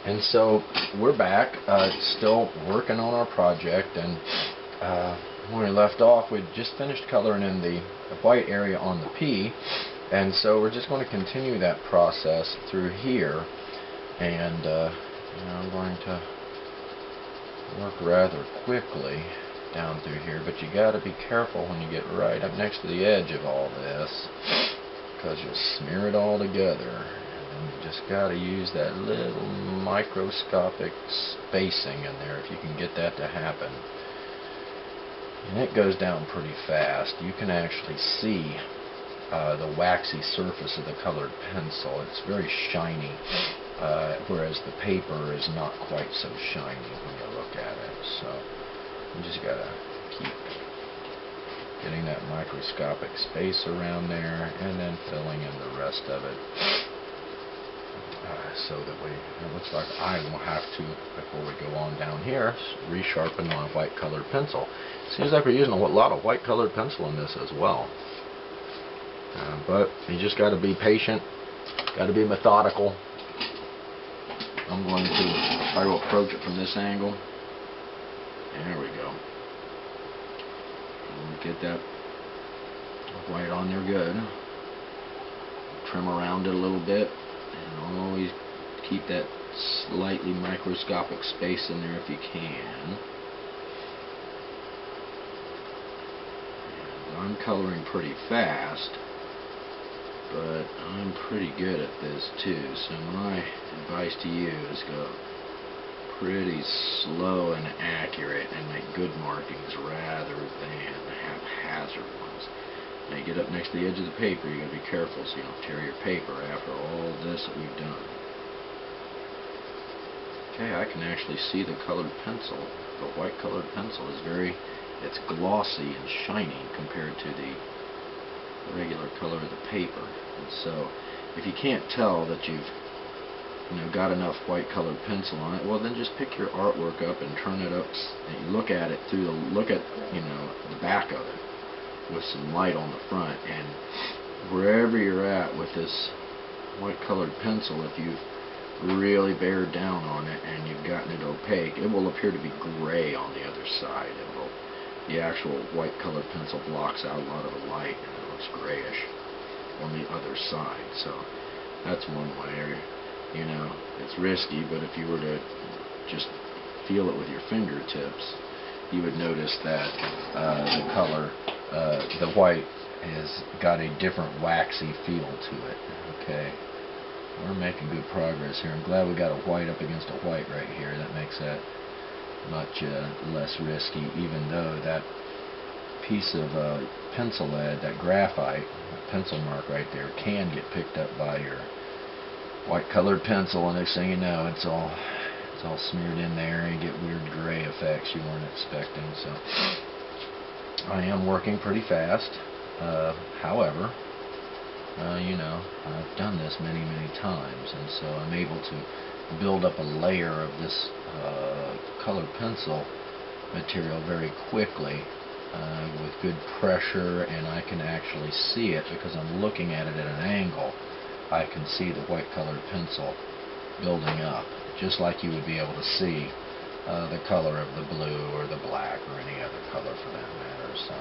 And so we're back, still working on our project, and when we left off, we'd just finished coloring in the white area on the P, and so we're just going to continue that process through here, and I'm going to work rather quickly down through here, but you got to be careful when you get right up next to the edge of all this, because you'll smear it all together. And you just got to use that little microscopic spacing in there if you can get that to happen. And it goes down pretty fast. You can actually see the waxy surface of the colored pencil. It's very shiny, whereas the paper is not quite so shiny when you look at it. So you just got to keep getting that microscopic space around there and then filling in the rest of it. So that it looks like I will have to, before we go on down here, resharpen my white colored pencil. Seems like we're using a lot of white colored pencil in this as well. But you just got to be patient, got to be methodical. I'm going to try to approach it from this angle. There we go. We'll get that white on there good. Trim around it a little bit, and always keep that slightly microscopic space in there if you can. And I'm coloring pretty fast, but I'm pretty good at this too, so my advice to you is go pretty slow and accurate and make good markings rather than haphazard ones. Now you get up next to the edge of the paper, you got to be careful so you don't tear your paper after all this that we've done. Okay, I can actually see the colored pencil. The white colored pencil is it's glossy and shiny compared to the regular color of the paper. And so if you can't tell that you've got enough white colored pencil on it, well then just pick your artwork up and turn it up and you look at it through the back of it with some light on the front, and wherever you're at with this white colored pencil, if you've really bared down on it and you've gotten it opaque, it will appear to be gray on the other side. The actual white colored pencil blocks out a lot of the light and it looks grayish on the other side. So that's one way. It's risky, but if you were to just feel it with your fingertips, you would notice that the color, the white, has got a different waxy feel to it. Okay, we're making good progress here. I'm glad we got a white up against a white right here. That makes that much less risky, even though that piece of pencil lead, that graphite pencil mark right there, can get picked up by your white colored pencil, and next thing you know, it's all smeared in there, and you get weird gray effects you weren't expecting. So I am working pretty fast. However, I've done this many times, and so I'm able to build up a layer of this colored pencil material very quickly with good pressure, and I can actually see it because I'm looking at it at an angle. I can see the white colored pencil building up, just like you would be able to see the color of the blue or the black or any other color for that matter. So,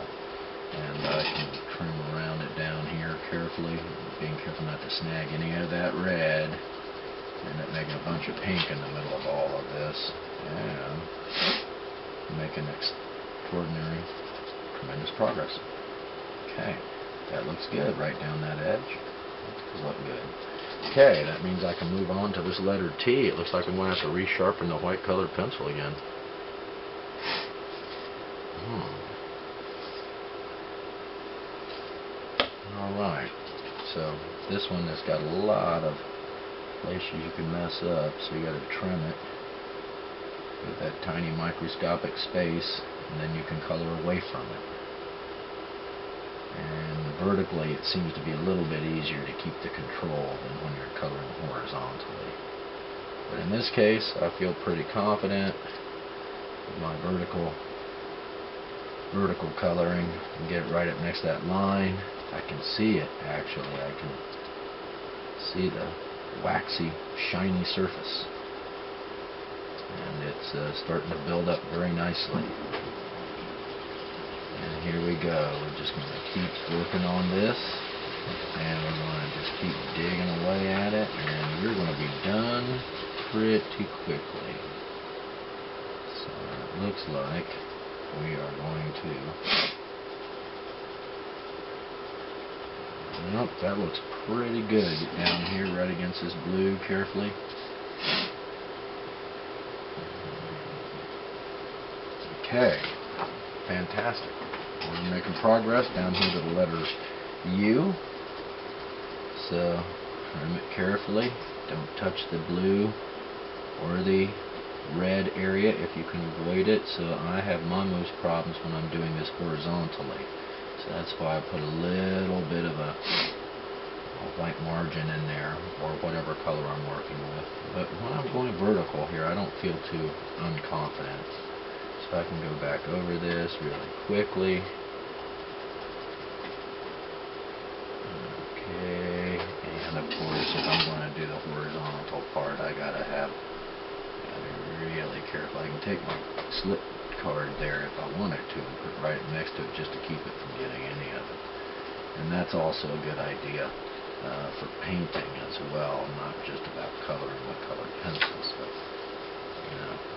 and I can trim around it down here carefully, being careful not to snag any of that red. End up making a bunch of pink in the middle of all of this, and making extraordinary, tremendous progress. Okay, that looks good right down that edge. Does look good. Okay, that means I can move on to this letter T. It looks like I'm going to have to resharpen the white colored pencil again. Alright, so this one has got a lot of places you can mess up, so you got to trim it with that tiny microscopic space, and then you can color away from it. And vertically it seems to be a little bit easier to keep the control than when you're coloring horizontally. But in this case, I feel pretty confident with my vertical coloring. And get it right up next to that line. I can see it actually. I can see the waxy, shiny surface. and it's starting to build up very nicely. And here we go. We're just going to keep working on this, and we're going to just keep digging away at it, and we're going to be done pretty quickly. So it looks like we are going to... Nope, that looks pretty good. Get down here right against this blue carefully. Okay, fantastic. We're making progress down here to the letter U. So trim it carefully. Don't touch the blue or the red area if you can avoid it. So I have my most problems when I'm doing this horizontally. So that's why I put a little bit of a white margin in there, or whatever color I'm working with. But when I'm going vertical here, I don't feel too unconfident. So I can go back over this really quickly. Okay, and of course if I'm going to do the horizontal part, I gotta be really careful. I can take my slip card there if I wanted to and put right next to it just to keep it from getting any of it. And that's also a good idea for painting as well, not just about coloring with colored pencils, but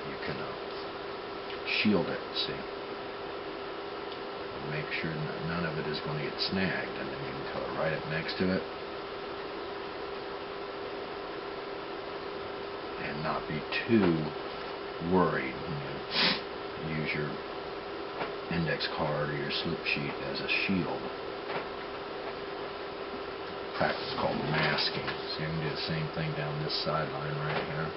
you can shield it, see. Make sure none of it is going to get snagged, and then you can color right up next to it and not be too worried when you use your index card or your slip sheet as a shield. Practice called masking. So you can do the same thing down this sideline right here.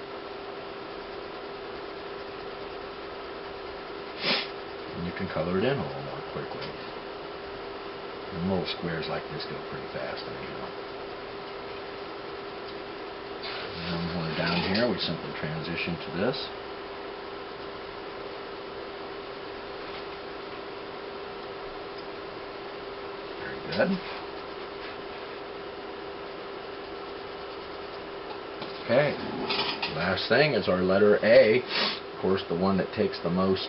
And you can color it in a little more quickly. And little squares like this go pretty fast anyhow. And then when we're down here, we simply transition to this. Very good. Okay, last thing is our letter A, of course the one that takes the most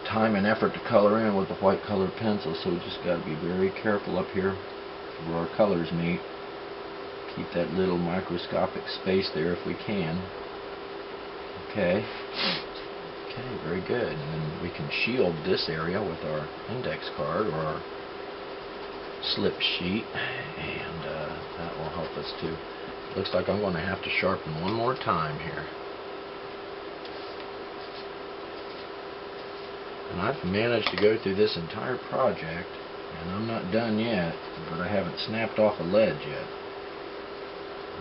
time and effort to color in with the white colored pencil, so we just got to be very careful up here where our colors meet. Keep that little microscopic space there if we can. Okay, very good. And then we can shield this area with our index card or our slip sheet, and that will help us too. Looks like I'm going to have to sharpen one more time here. And I've managed to go through this entire project, and I'm not done yet, but I haven't snapped off a ledge yet.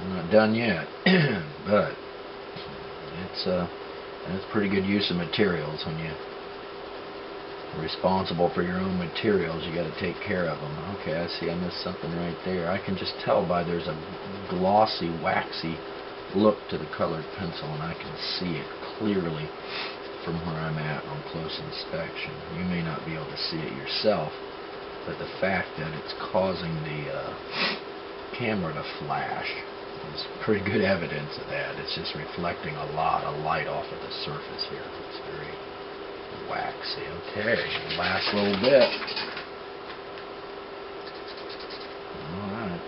I'm not done yet, but it's pretty good use of materials. When you're responsible for your own materials, you got to take care of them. Okay, I see I missed something right there. I can just tell by there's a glossy, waxy look to the colored pencil, and I can see it clearly from where I'm at on close inspection. You may not be able to see it yourself, but the fact that it's causing the camera to flash is pretty good evidence of that. It's just reflecting a lot of light off of the surface here. It's very waxy. Okay, last little bit. Alright.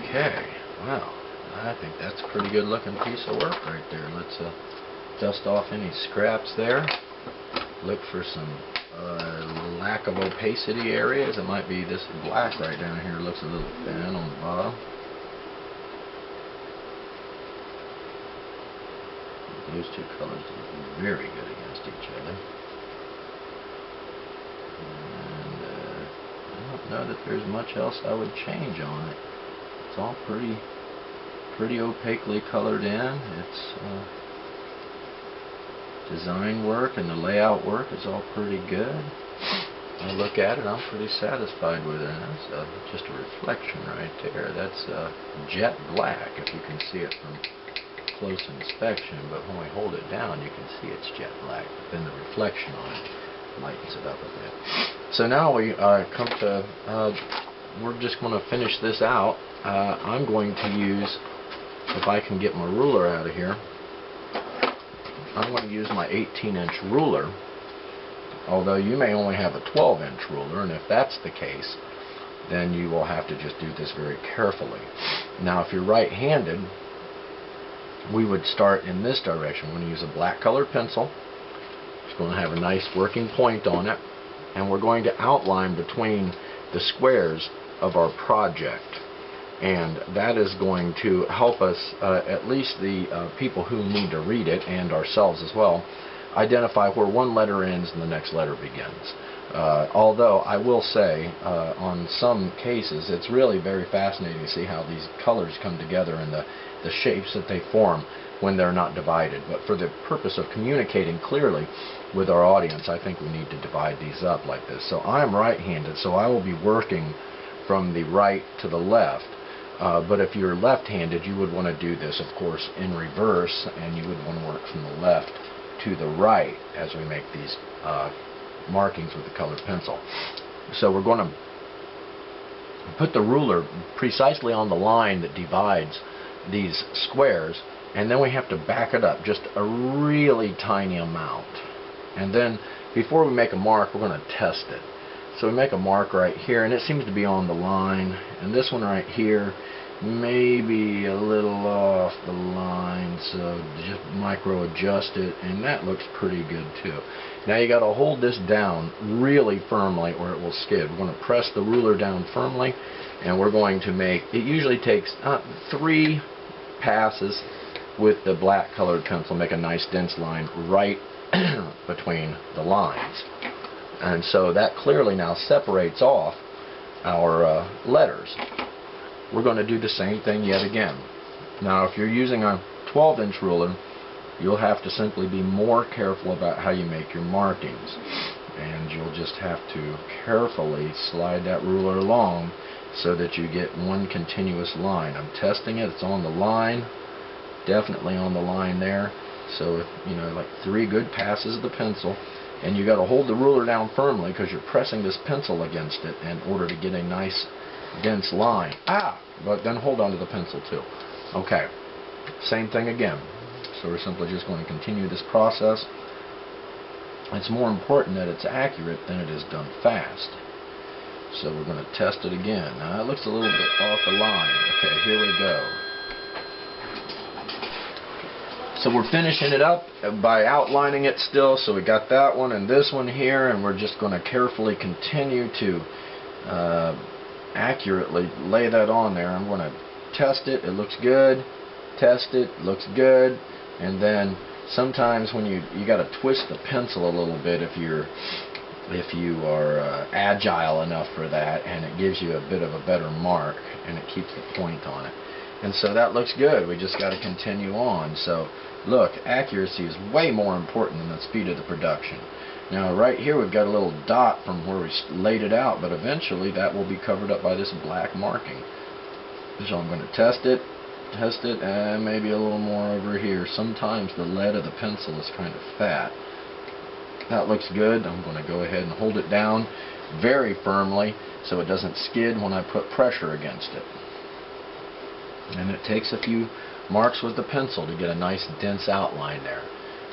Okay, well, I think that's a pretty good looking piece of work right there. Let's dust off any scraps there. Look for some lack of opacity areas. It might be this black right down here looks a little thin on the bottom. Those two colors look very good against each other. And I don't know that there's much else I would change on it. It's all pretty opaquely colored in. It's design work and the layout work is all pretty good. I look at it, I'm pretty satisfied with it. That's just a reflection right there. That's jet black if you can see it from close inspection, but when we hold it down you can see it's jet black. But then the reflection on it lightens it up a bit. So now we come to, we're just going to finish this out. I'm going to use, if I can get my ruler out of here, I'm going to use my 18-inch ruler, although you may only have a 12-inch ruler, and if that's the case, then you will have to just do this very carefully. Now, if you're right-handed, we would start in this direction. We're going to use a black colored pencil. It's going to have a nice working point on it, and we're going to outline between the squares of our project. And that is going to help us, at least the people who need to read it, and ourselves as well, identify where one letter ends and the next letter begins. Although I will say, on some cases, it's really very fascinating to see how these colors come together and the shapes that they form when they're not divided. But for the purpose of communicating clearly with our audience, I think we need to divide these up like this. So I'm right-handed, so I will be working from the right to the left. But if you're left-handed, you would want to do this, of course, in reverse, and you would want to work from the left to the right as we make these markings with the colored pencil. So we're going to put the ruler precisely on the line that divides these squares, and then we have to back it up just a really tiny amount. And then before we make a mark, we're going to test it. So we make a mark right here, and it seems to be on the line, and this one right here maybe a little off the line, so just micro adjust it, and that looks pretty good too. Now you got to hold this down really firmly or it will skid. We're going to press the ruler down firmly, and we're going to make, it usually takes 3 passes with the black colored pencil, make a nice dense line right between the lines. And so that clearly now separates off our letters. We're going to do the same thing yet again. Now if you're using a 12-inch ruler, you'll have to simply be more careful about how you make your markings. And you'll just have to carefully slide that ruler along so that you get one continuous line. I'm testing it. It's on the line. Definitely on the line there. So if, you know, like 3 good passes of the pencil, and you got to hold the ruler down firmly because you're pressing this pencil against it in order to get a nice dense line. But then hold on to the pencil too. Okay, same thing again. So we're simply just going to continue this process. It's more important that it's accurate than it is done fast. So we're going to test it again. Now it looks a little bit off the line. Okay, here we go. So we're finishing it up by outlining it still. So we got that one and this one here, and we're just going to carefully continue to accurately lay that on there. I'm going to test it. It looks good. Test it. Looks good. And then sometimes when you got to twist the pencil a little bit if you are agile enough for that, and it gives you a bit of a better mark and it keeps the point on it. And so that looks good. We just got to continue on. So look, accuracy is way more important than the speed of the production. Now right here we've got a little dot from where we laid it out, but eventually that will be covered up by this black marking. So I'm going to test it, and maybe a little more over here. Sometimes the lead of the pencil is kind of fat. That looks good. I'm going to go ahead and hold it down very firmly so it doesn't skid when I put pressure against it. And it takes a few marks with the pencil to get a nice dense outline there.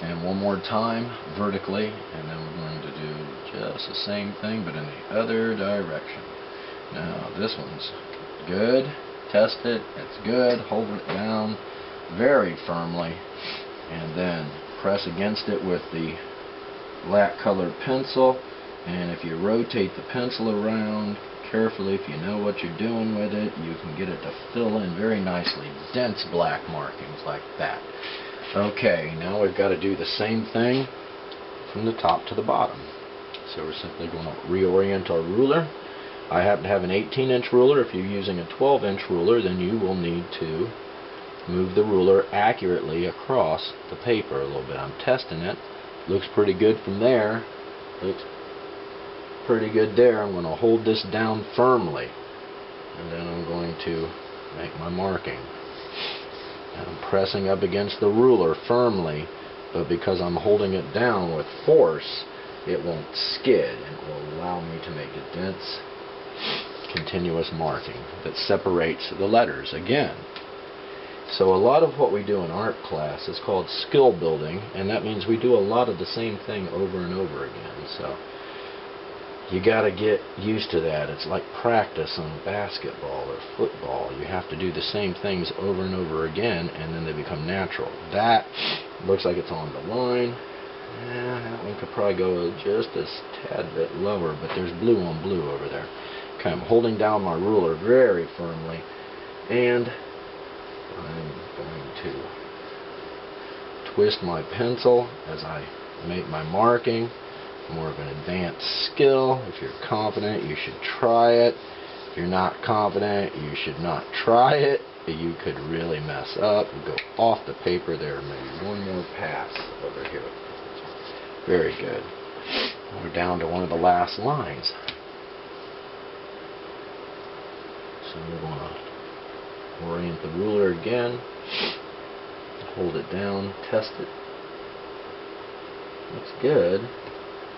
And one more time vertically, and then we're going to do just the same thing but in the other direction. Now this one's good. Test it. It's good. Hold it down very firmly and then press against it with the black colored pencil. And if you rotate the pencil around carefully, if you know what you're doing with it, you can get it to fill in very nicely. Dense black markings like that. Okay, now we've got to do the same thing from the top to the bottom. So we're simply going to reorient our ruler. I happen to have an 18-inch ruler. If you're using a 12-inch ruler, then you will need to move the ruler accurately across the paper a little bit. I'm testing it. Looks pretty good from there. Looks pretty good there. I'm going to hold this down firmly, and then I'm going to make my marking. And I'm pressing up against the ruler firmly, but because I'm holding it down with force, it won't skid, and it will allow me to make a dense, continuous marking that separates the letters again. So a lot of what we do in art class is called skill building, and that means we do a lot of the same thing over and over again. So you got to get used to that. It's like practice on basketball or football. You have to do the same things over and over again, and then they become natural. That looks like it's on the line. That one could probably go just a tad bit lower, but there's blue on blue over there. Okay, I'm holding down my ruler very firmly, and I'm going to twist my pencil as I make my marking. More of an advanced skill. If you're confident, you should try it. If you're not confident, you should not try it. You could really mess up and go off the paper there. Maybe one more pass over here. Very good. We're down to one of the last lines. So we're going to orient the ruler again. Hold it down. Test it. Looks good.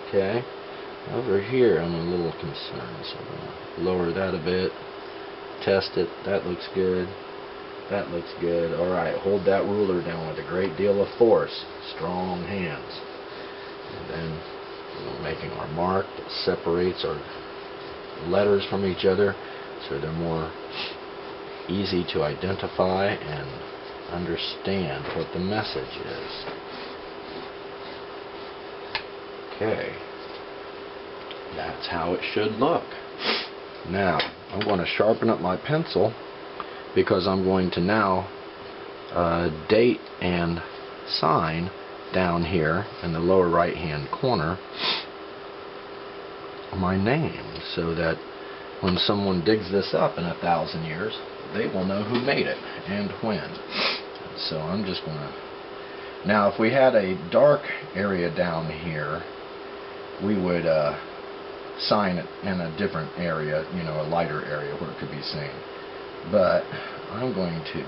Okay, over here I'm a little concerned, so I'm going to lower that a bit, test it. That looks good. That looks good. Alright, hold that ruler down with a great deal of force, strong hands. And then we're making our mark that separates our letters from each other so they're more easy to identify and understand what the message is. Okay, that's how it should look. Now, I'm going to sharpen up my pencil because I'm going to now date and sign down here in the lower right hand corner my name, so that when someone digs this up in 1,000 years, they will know who made it and when. So I'm just going to... Now, if we had a dark area down here, we would sign it in a different area, you know, a lighter area where it could be seen. But I'm going to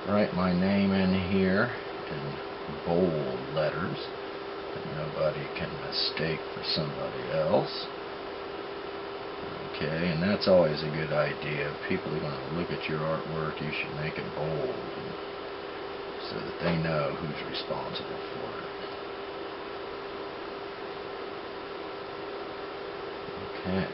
write my name in here in bold letters that nobody can mistake for somebody else. Okay, and that's always a good idea. If people are going to look at your artwork, you should make it bold so that they know who's responsible for it. Okay.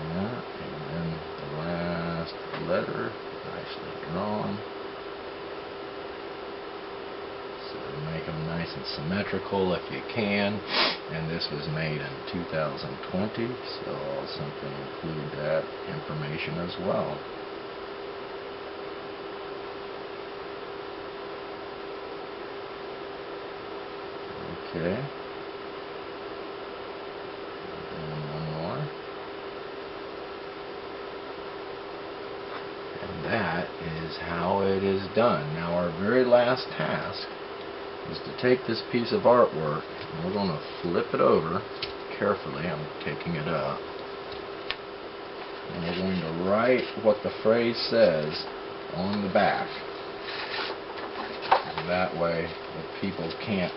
Yeah, and then the last letter, nicely drawn. So make them nice and symmetrical if you can. And this was made in 2020, so I'll simply include that information as well. Okay. And one more. And that is how it is done. Now our very last task is to take this piece of artwork and we're going to flip it over carefully. I'm taking it up. And we're going to write what the phrase says on the back. And that way, if people can't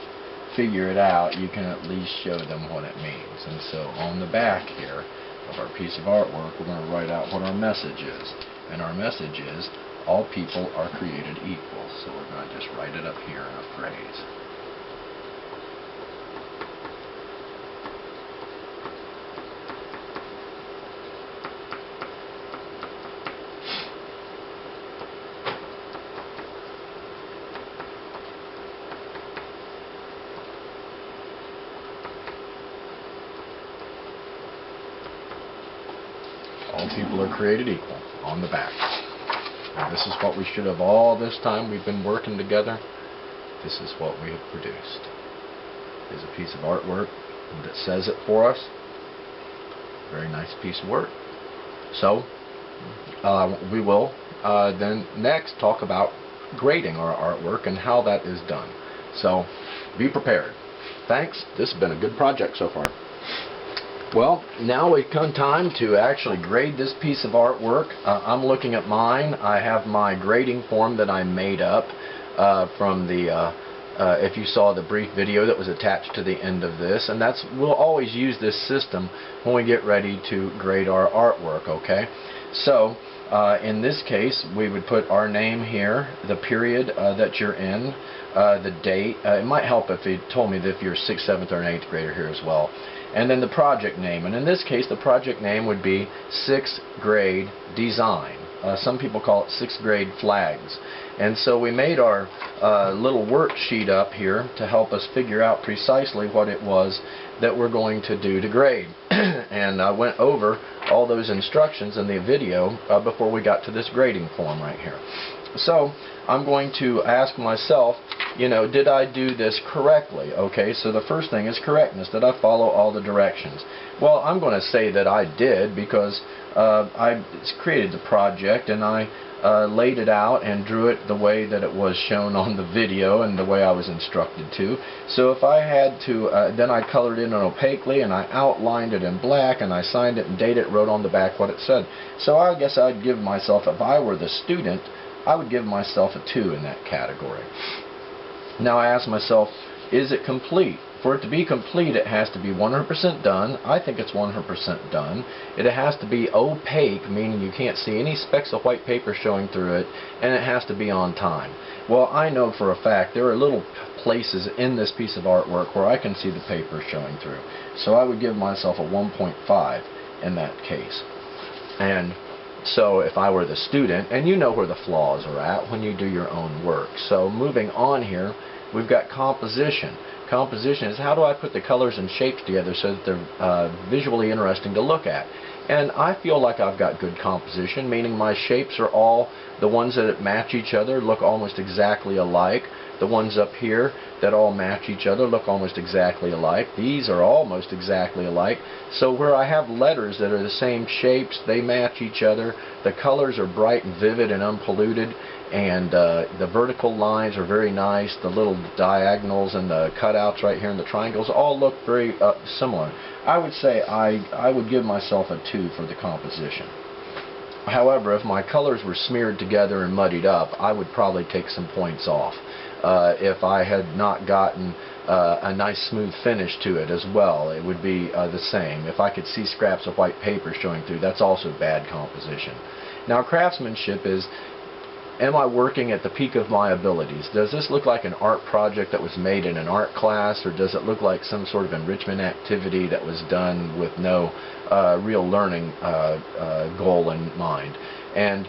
figure it out, you can at least show them what it means. And so on the back here of our piece of artwork, we're going to write out what our message is. And our message is, all people are created equal. So we're going to just write it up here in a phrase. All people are created equal on the back. Now this is what we should have all this time we've been working together. This is what we have produced. Here's a piece of artwork that says it for us. Very nice piece of work. So we will then next talk about grading our artwork and how that is done. So be prepared. Thanks. This has been a good project so far. Well, now we've come time to actually grade this piece of artwork. I'm looking at mine. I have my grading form that I made up from the, if you saw the brief video that was attached to the end of this, and we'll always use this system when we get ready to grade our artwork, okay? So, in this case, we would put our name here, the period that you're in, the date. It might help if you told me that if you're a 6th, 7th, or an 8th grader here as well. And then the project name. And in this case, the project name would be 6th grade design. Some people call it 6th grade flags. And so we made our little worksheet up here to help us figure out precisely what it was that we're going to do to grade. And I went over all those instructions in the video before we got to this grading form right here. So I'm going to ask myself, you know, did I do this correctly? Okay, so the first thing is correctness. Did I follow all the directions? Well, I'm going to say that I did, because I created the project and I laid it out and drew it the way that it was shown on the video and the way I was instructed to. So if I had to, then I colored in opaquely and I outlined it in black and I signed it and dated it, wrote on the back what it said. So I guess I'd give myself, if I were the student, I would give myself a 2 in that category. Now I ask myself, is it complete? For it to be complete, it has to be 100% done. I think it's 100% done. It has to be opaque, meaning you can't see any specks of white paper showing through it, and it has to be on time. Well, I know for a fact there are little places in this piece of artwork where I can see the paper showing through. So I would give myself a 1.5 in that case. And so if I were the student, and you know where the flaws are at when you do your own work. So moving on here, we've got composition. Composition is how do I put the colors and shapes together so that they're visually interesting to look at. And I feel like I've got good composition, meaning my shapes are all the ones that match each other, look almost exactly alike. The ones up here that all match each other look almost exactly alike. These are almost exactly alike. So where I have letters that are the same shapes, they match each other. The colors are bright and vivid and unpolluted, and the vertical lines are very nice. The little diagonals and the cutouts right here and the triangles all look very similar. I would say I would give myself a 2 for the composition. However, if my colors were smeared together and muddied up, I would probably take some points off. If I had not gotten a nice smooth finish to it as well, it would be the same. If I could see scraps of white paper showing through, that's also bad composition. Now, craftsmanship is, am I working at the peak of my abilities? Does this look like an art project that was made in an art class, or does it look like some sort of enrichment activity that was done with no real learning goal in mind? And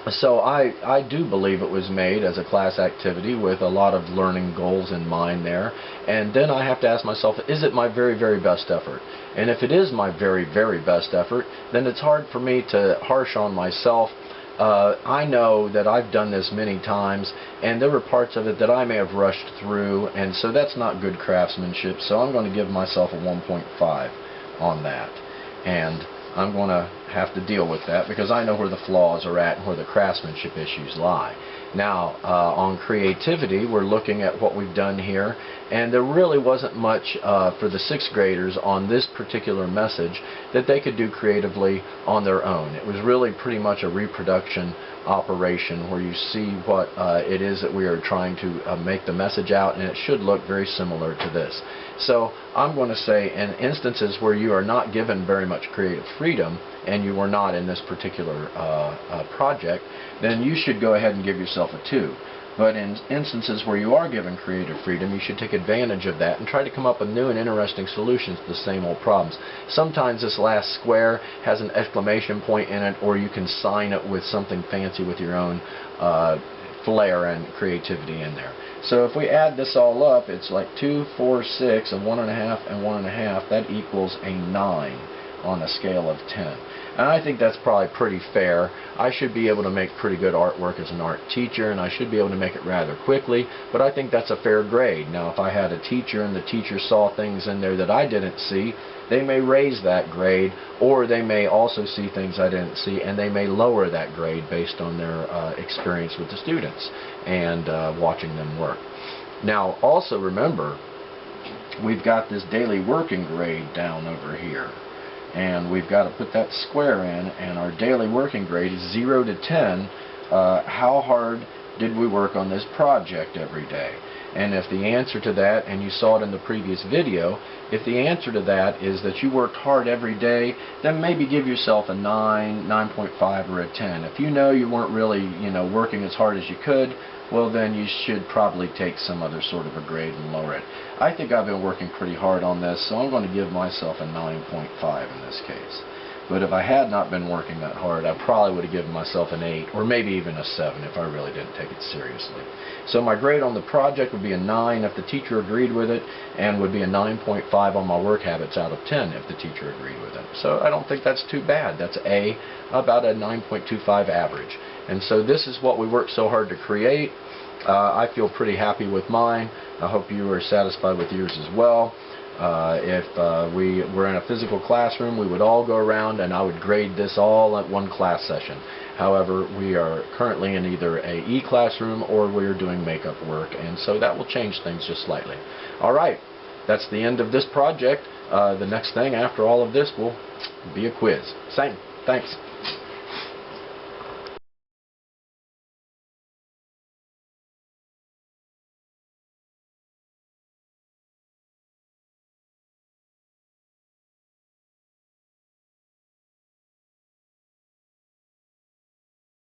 so I do believe it was made as a class activity with a lot of learning goals in mind there. And then I have to ask myself, is it my very, very best effort? And if it is my very, very best effort, then it's hard for me to harsh on myself. I know that I've done this many times, and there were parts of it that I may have rushed through, and so that's not good craftsmanship. So I'm going to give myself a 1.5 on that. And I'm going to have to deal with that because I know where the flaws are at and where the craftsmanship issues lie. Now, on creativity, we're looking at what we've done here, and there really wasn't much for the 6th graders on this particular message that they could do creatively on their own. It was really pretty much a reproduction operation where you see what it is that we are trying to make the message out, and it should look very similar to this. So I'm going to say in instances where you are not given very much creative freedom and you are not in this particular project, then you should go ahead and give yourself a 2. But in instances where you are given creative freedom, you should take advantage of that and try to come up with new and interesting solutions to the same old problems. Sometimes this last square has an exclamation point in it, or you can sign it with something fancy with your own flair and creativity in there. So if we add this all up, it's like 2, 4, 6, and 1.5, and 1.5. That equals a 9 on a scale of 10. And I think that's probably pretty fair. I should be able to make pretty good artwork as an art teacher, and I should be able to make it rather quickly, but I think that's a fair grade. Now, if I had a teacher and the teacher saw things in there that I didn't see, they may raise that grade, or they may also see things I didn't see, and they may lower that grade based on their experience with the students and watching them work. Now, also remember, we've got this daily working grade down over here. And we've got to put that square in, and our daily working grade is 0 to 10. How hard did we work on this project every day? And if the answer to that, and you saw it in the previous video, if the answer to that is that you worked hard every day, then maybe give yourself a 9, 9.5, or a 10. If you know you weren't really, working as hard as you could, well then you should probably take some other sort of a grade and lower it. I think I've been working pretty hard on this, so I'm going to give myself a 9.5 in this case. But if I had not been working that hard, I probably would have given myself an 8 or maybe even a 7 if I really didn't take it seriously. So my grade on the project would be a 9 if the teacher agreed with it, and would be a 9.5 on my work habits out of 10 if the teacher agreed with it. So I don't think that's too bad. That's about a 9.25 average. And so this is what we worked so hard to create. I feel pretty happy with mine. I hope you are satisfied with yours as well. If we were in a physical classroom, we would all go around and I would grade this all at one class session. However, we are currently in either a e-classroom or we are doing makeup work, and so that will change things just slightly. Alright, that's the end of this project. The next thing after all of this will be a quiz. Thanks.